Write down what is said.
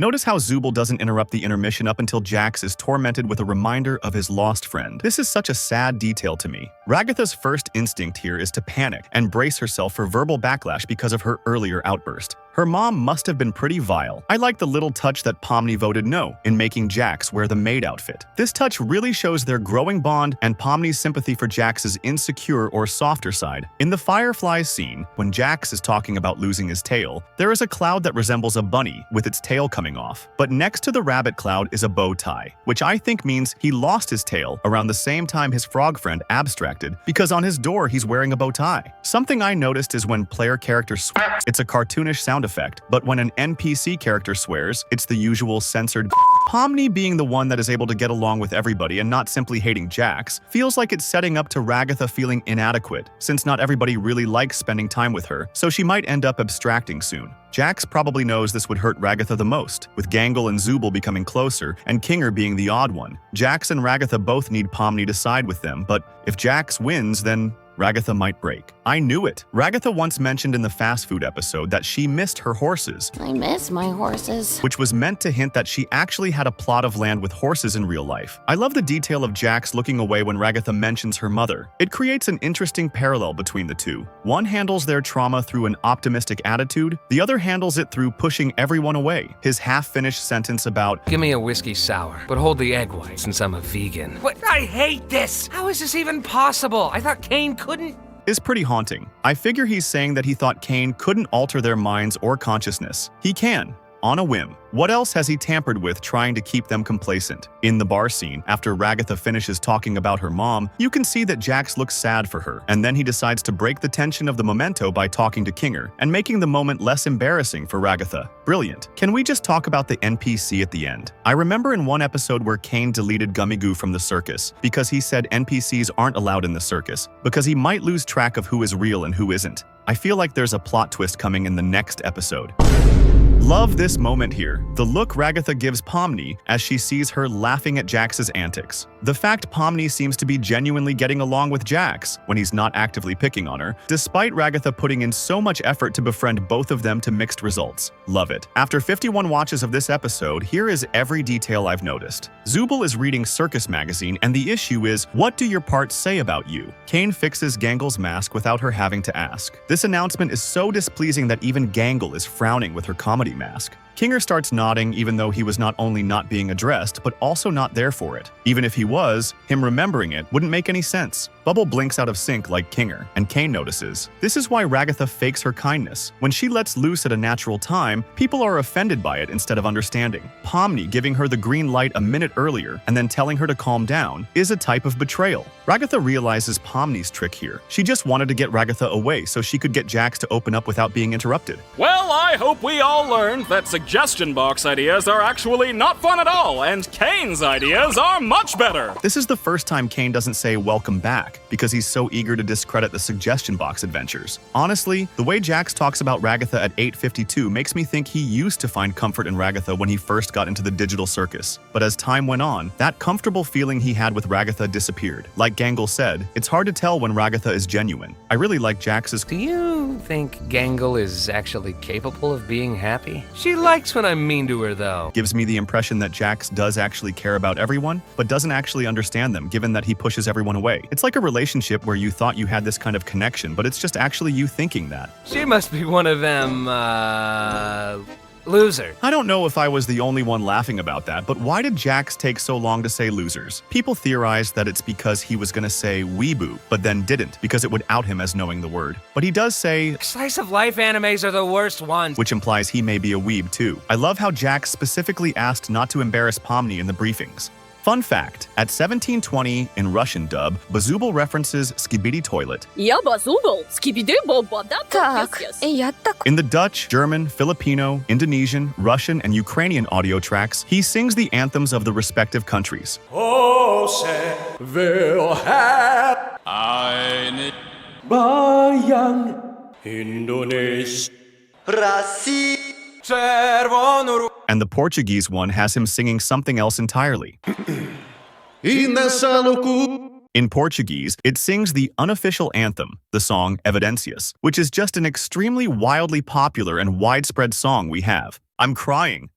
Notice how Zubul doesn't interrupt the intermission up until Jax is tormented with a reminder of his lost friend. This is such a sad detail to me. Ragatha's first instinct here is to panic and brace herself for verbal backlash because of her earlier outburst. Her mom must have been pretty vile. I like the little touch that Pomni voted no in making Jax wear the maid outfit. This touch really shows their growing bond and Pomni's sympathy for Jax's insecure or softer side. In the Fireflies scene, when Jax is talking about losing his tail, there is a cloud that resembles a bunny with its tail coming off. But next to the rabbit cloud is a bow tie, which I think means he lost his tail around the same time his frog friend abstracted, because on his door he's wearing a bow tie. Something I noticed is when player characters swear, it's a cartoonish sound effect, but when an NPC character swears, it's the usual censored. Pomni, being the one that is able to get along with everybody and not simply hating Jax, feels like it's setting up to Ragatha feeling inadequate, since not everybody really likes spending time with her, so she might end up abstracting soon. Jax probably knows this would hurt Ragatha the most, with Gangle and Zubul becoming closer and Kinger being the odd one. Jax and Ragatha both need Pomni to side with them, but if Jax wins, then Ragatha might break. I knew it. Ragatha once mentioned in the fast food episode that she missed her horses. I miss my horses. Which was meant to hint that she actually had a plot of land with horses in real life. I love the detail of Jax looking away when Ragatha mentions her mother. It creates an interesting parallel between the two. One handles their trauma through an optimistic attitude, the other handles it through pushing everyone away. His half-finished sentence about, "Give me a whiskey sour, but hold the egg white since I'm a vegan." What? I hate this! How is this even possible? I thought Cain couldn't. Is pretty haunting. I figure he's saying that he thought Cain couldn't alter their minds or consciousness. He can, on a whim. What else has he tampered with trying to keep them complacent? In the bar scene, after Ragatha finishes talking about her mom, you can see that Jax looks sad for her, and then he decides to break the tension of the memento by talking to Kinger and making the moment less embarrassing for Ragatha. Brilliant. Can we just talk about the NPC at the end? I remember in one episode where Cain deleted Gummigoo from the circus because he said NPCs aren't allowed in the circus because he might lose track of who is real and who isn't. I feel like there's a plot twist coming in the next episode. Love this moment here. The look Ragatha gives Pomni as she sees her laughing at Jax's antics. The fact Pomni seems to be genuinely getting along with Jax when he's not actively picking on her, despite Ragatha putting in so much effort to befriend both of them to mixed results. Love it. After 51 watches of this episode, here is every detail I've noticed. Zubul is reading Circus magazine and the issue is, what do your parts say about you? Cain fixes Gangle's mask without her having to ask. This announcement is so displeasing that even Gangle is frowning with her comedy mask. Kinger starts nodding even though he was not only not being addressed, but also not there for it. Even if he was, him remembering it wouldn't make any sense. Bubble blinks out of sync like Kinger, and Cain notices. This is why Ragatha fakes her kindness. When she lets loose at a natural time, people are offended by it instead of understanding. Pomni giving her the green light a minute earlier and then telling her to calm down is a type of betrayal. Ragatha realizes Pomni's trick here. She just wanted to get Ragatha away so she could get Jax to open up without being interrupted. Well, I hope we all learned that suggestion box ideas are actually not fun at all, and Cain's ideas are much better. This is the first time Cain doesn't say welcome back, because he's so eager to discredit the suggestion box adventures. Honestly, the way Jax talks about Ragatha at 8:52 makes me think he used to find comfort in Ragatha when he first got into the digital circus. But as time went on, that comfortable feeling he had with Ragatha disappeared. Like Gangle said, it's hard to tell when Ragatha is genuine. I really like Jax's— Do you think Gangle is actually capable of being happy? She likes when I'm mean to her, though. Gives me the impression that Jax does actually care about everyone, but doesn't actually understand them, given that he pushes everyone away. It's like a relationship where you thought you had this kind of connection, but it's just actually you thinking that. She must be one of them, loser. I don't know if I was the only one laughing about that, but why did Jax take so long to say losers? People theorized that it's because he was gonna say weeboo, but then didn't, because it would out him as knowing the word. But he does say Slice of life animes are the worst ones. which implies he may be a weeb too. I love how Jax specifically asked not to embarrass Pomni in the briefings. Fun fact, at 1720 in Russian dub, Zubul references skibidi toilet. Я базубал, Так, я так. In the Dutch, German, Filipino, Indonesian, Russian, and Ukrainian audio tracks, he sings the anthems of the respective countries. Eine Bayang Indonesia And the Portuguese one has him singing something else entirely. In Portuguese, it sings the unofficial anthem, the song Evidências, which is just an extremely wildly popular and widespread song we have. I'm crying.